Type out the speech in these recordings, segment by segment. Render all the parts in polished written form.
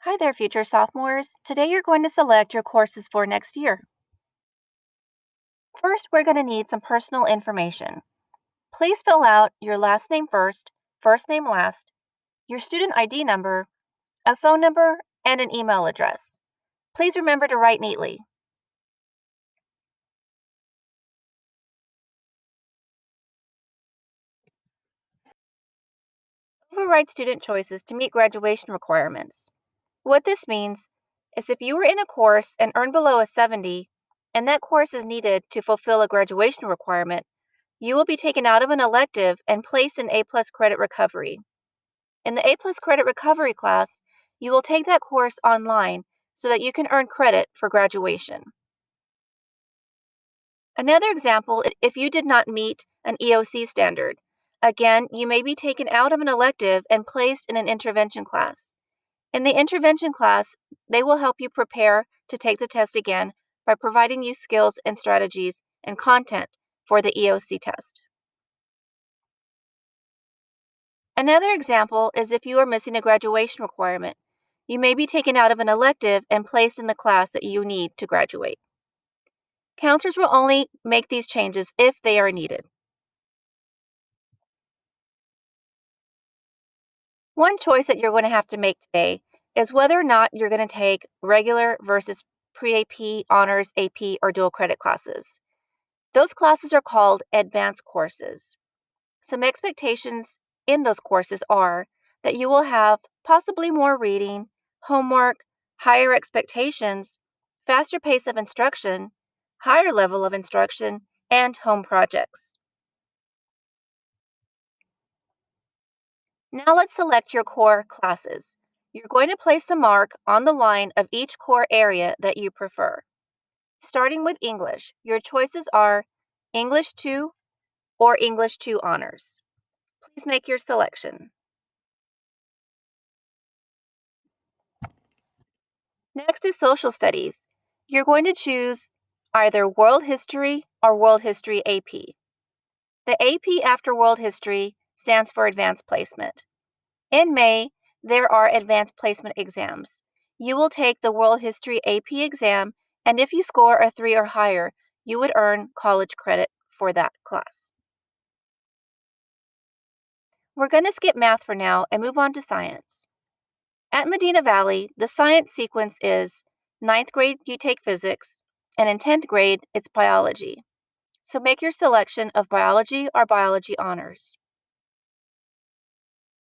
Hi there, future sophomores. Today you're going to select your courses for next year. First, we're going to need some personal information. Please fill out your last name first name last, your student ID number, a phone number, and an email address. Please remember to write neatly. Override student choices to meet graduation requirements. What this means is if you were in a course and earned below a 70, and that course is needed to fulfill a graduation requirement, you will be taken out of an elective and placed in A+ credit recovery. In the A+ credit recovery class, you will take that course online so that you can earn credit for graduation. Another example, if you did not meet an EOC standard, again, you may be taken out of an elective and placed in an intervention class. In the intervention class, they will help you prepare to take the test again by providing you skills and strategies and content for the EOC test. Another example is if you are missing a graduation requirement. You may be taken out of an elective and placed in the class that you need to graduate. Counselors will only make these changes if they are needed. One choice that you're going to have to make today is whether or not you're going to take regular versus pre-AP, honors, AP, or dual credit classes. Those classes are called advanced courses. Some expectations in those courses are that you will have possibly more reading, homework, higher expectations, faster pace of instruction, higher level of instruction, and home projects. Now let's select your core classes. You're going to place a mark on the line of each core area that you prefer. Starting with English, your choices are English 2 or English 2 honors. Please make your selection. Next is social studies. You're going to choose either world history or world history AP. The AP after world history stands for advanced placement. In May, there are advanced placement exams. You will take the world history AP exam, and if you score a 3 or higher, you would earn college credit for that class. We're going to skip math for now and move on to science. At Medina Valley, the science sequence is 9th grade, you take physics, and in 10th grade, it's biology. So make your selection of biology or biology honors.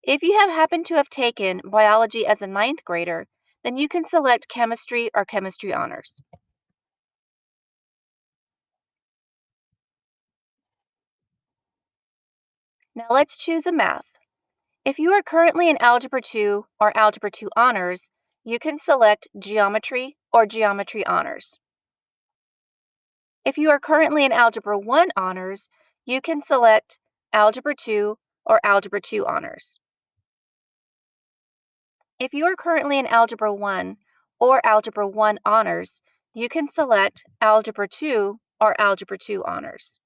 If you have happened to have taken biology as a 9th grader, then you can select chemistry or chemistry honors. Now let's choose a math. If you are currently in Algebra 2 or Algebra 2 honors, you can select geometry or geometry honors. If you are currently in Algebra 1 honors, you can select Algebra 2 or Algebra 2 honors. If you are currently in Algebra 1 or Algebra 1 honors, you can select Algebra 2 or Algebra 2 honors.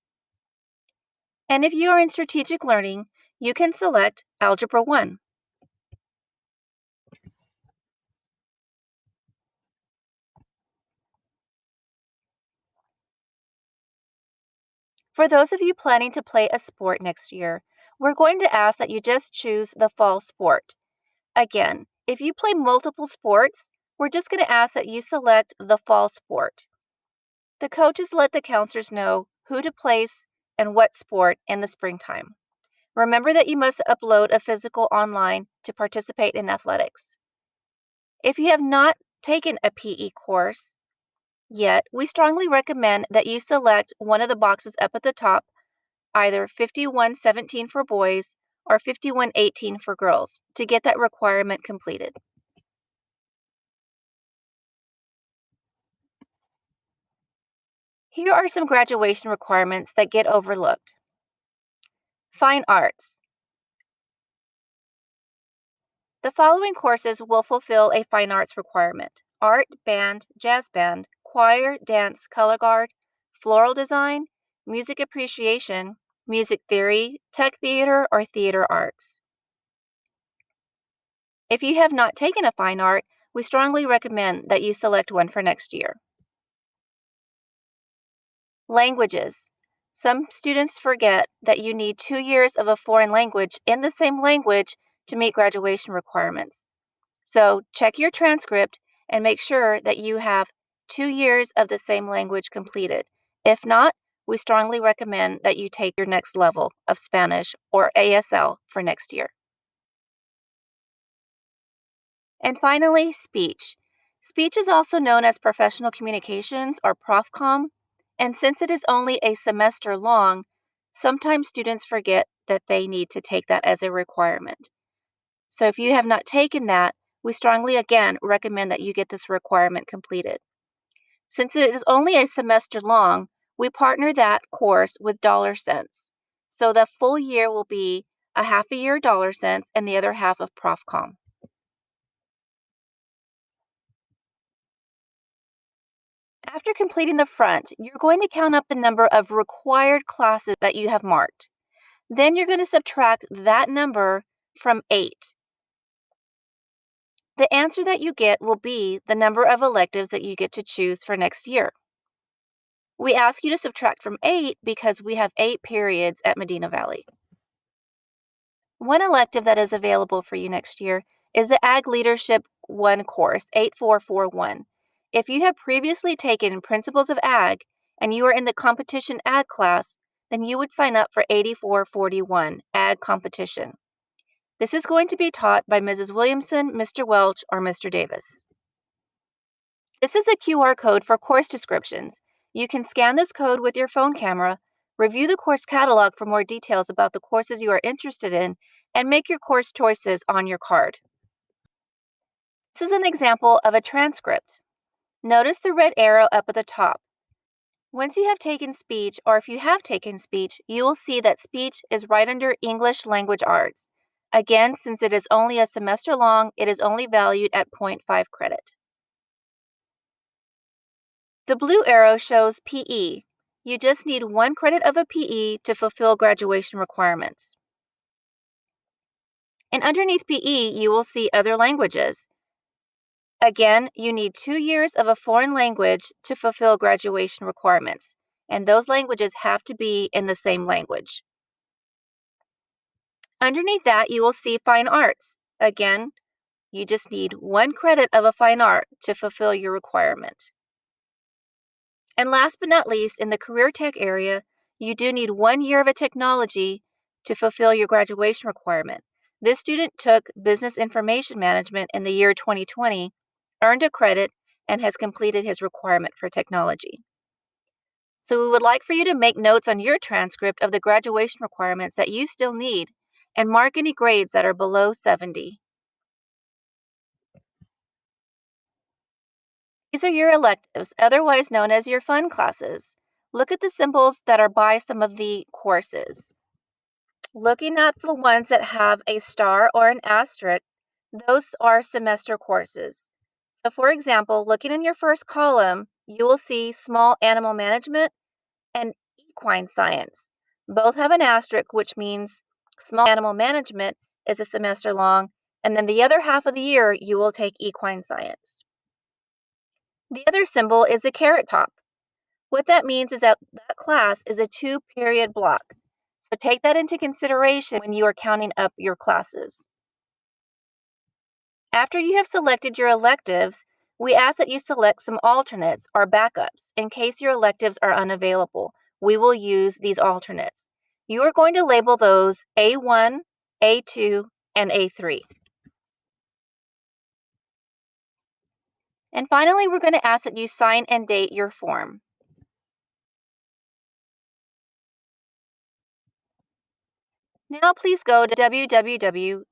And if you are in strategic learning, you can select Algebra 1. For those of you planning to play a sport next year, we're going to ask that you just choose the fall sport. Again, if you play multiple sports, we're just going to ask that you select the fall sport. The coaches let the counselors know who to place and what sport in the springtime. Remember that you must upload a physical online to participate in athletics. If you have not taken a PE course yet, we strongly recommend that you select one of the boxes up at the top, either 5117 for boys or 5118 for girls, to get that requirement completed. Here are some graduation requirements that get overlooked. Fine arts. The following courses will fulfill a fine arts requirement: art, band, jazz band, choir, dance, color guard, floral design, music appreciation, music theory, tech theater, or theater arts. If you have not taken a fine art, we strongly recommend that you select one for next year. Languages. Some students forget that you need 2 years of a foreign language in the same language to meet graduation requirements. So check your transcript and make sure that you have 2 years of the same language completed. If not, we strongly recommend that you take your next level of Spanish or ASL for next year. And finally, speech. Speech is also known as professional communications or profcom, and since it is only a semester long, sometimes students forget that they need to take that as a requirement. So if you have not taken that, we strongly again recommend that you get this requirement completed. Since it is only a semester long, we partner that course with dollar cents. So the full year will be a half a year dollar cents and the other half of profcom. After completing the front, you're going to count up the number of required classes that you have marked. Then you're going to subtract that number from 8. The answer that you get will be the number of electives that you get to choose for next year. We ask you to subtract from 8 because we have 8 periods at Medina Valley. One elective that is available for you next year is the Ag Leadership 1 course, 8441. If you have previously taken Principles of Ag and you are in the competition Ag class, then you would sign up for 8441, Ag Competition. This is going to be taught by Mrs. Williamson, Mr. Welch, or Mr. Davis. This is a QR code for course descriptions. You can scan this code with your phone camera, review the course catalog for more details about the courses you are interested in, and make your course choices on your card. This is an example of a transcript. Notice the red arrow up at the top. Once you have taken speech, or if you have taken speech, you will see that speech is right under English Language Arts. Again, since it is only a semester long, it is only valued at 0.5 credit. The blue arrow shows PE. You just need 1 credit of a PE to fulfill graduation requirements. And underneath PE, you will see other languages. Again, you need 2 years of a foreign language to fulfill graduation requirements, and those languages have to be in the same language. Underneath that, you will see fine arts. Again, you just need 1 credit of a fine art to fulfill your requirement. And last but not least, in the career tech area, you do need 1 year of a technology to fulfill your graduation requirement. This student took Business Information Management in the year 2020, earned a credit, and has completed his requirement for technology. So we would like for you to make notes on your transcript of the graduation requirements that you still need and mark any grades that are below 70. These are your electives, otherwise known as your fun classes. Look at the symbols that are by some of the courses. Looking at the ones that have a star or an asterisk, those are semester courses. So for example, looking in your first column, you will see small animal management and equine science. Both have an asterisk, which means small animal management is a semester long, and then the other half of the year you will take equine science. The other symbol is a carrot top. What that means is that that class is a 2-period block. So take that into consideration when you are counting up your classes. After you have selected your electives, we ask that you select some alternates or backups in case your electives are unavailable. We will use these alternates. You are going to label those A1, A2, and A3. And finally, we're going to ask that you sign and date your form. Now please go to www.mvisd.com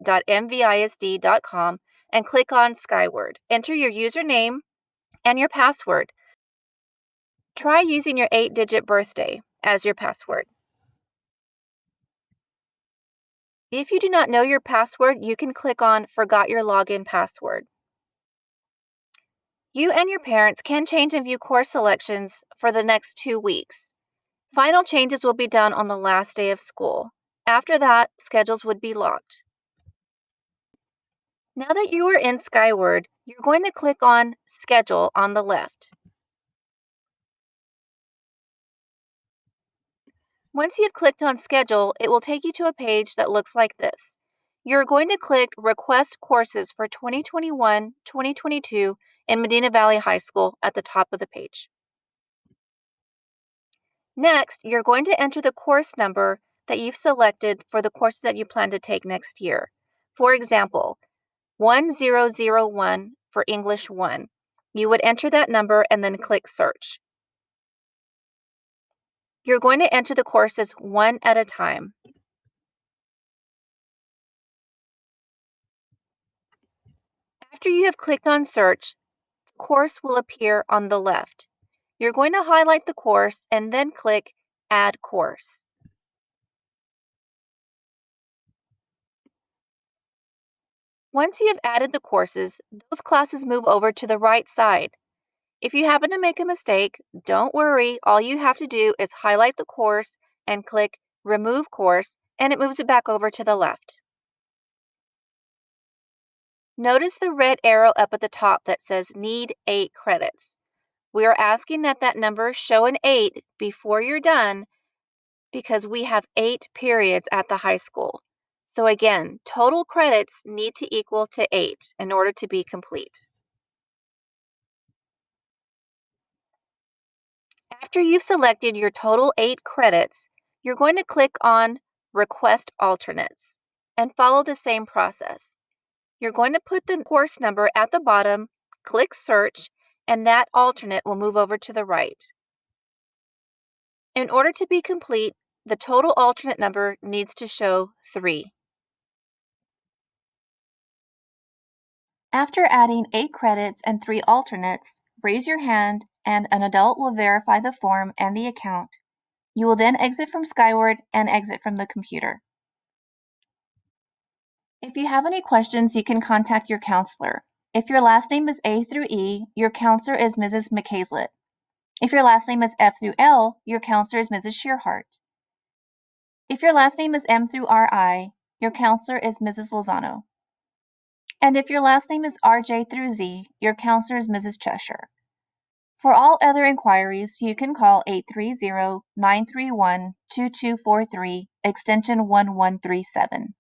and click on Skyward. Enter your username and your password. Try using your 8-digit birthday as your password. If you do not know your password, you can click on Forgot Your Login Password. You and your parents can change and view course selections for the next 2 weeks. Final changes will be done on the last day of school. After that, schedules would be locked. Now that you are in Skyward, You're going to click on Schedule on the left. Once you've clicked on Schedule, it will take you to a page that looks like this. You're going to click Request Courses for 2021-2022 in Medina Valley High School at the top of the page. Next, you're going to enter the course number that you've selected for the courses that you plan to take next year. For example, 1001 for English 1. You would enter that number and then click Search. You're going to enter the courses one at a time. After you have clicked on Search, the course will appear on the left. You're going to highlight the course and then click Add Course. Once you have added the courses, those classes move over to the right side. If you happen to make a mistake, don't worry. All you have to do is highlight the course and click Remove Course, and it moves it back over to the left. Notice the red arrow up at the top that says Need 8 credits. We are asking that number show an 8 before you're done because we have 8 periods at the high school. So again, total credits need to equal to 8 in order to be complete. After you've selected your total 8 credits, you're going to click on Request Alternates and follow the same process. You're going to put the course number at the bottom, click Search, and that alternate will move over to the right. In order to be complete, the total alternate number needs to show 3. After adding 8 credits and 3 alternates, raise your hand and an adult will verify the form and the account. You will then exit from Skyward and exit from the computer. If you have any questions, you can contact your counselor. If your last name is A through E, your counselor is Mrs. McCaslett. If your last name is F through L, your counselor is Mrs. Shearhart. If your last name is M through RI, your counselor is Mrs. Lozano. And if your last name is RJ through Z, your counselor is Mrs. Cheshire. For all other inquiries, you can call 830-931-2243, extension 1137.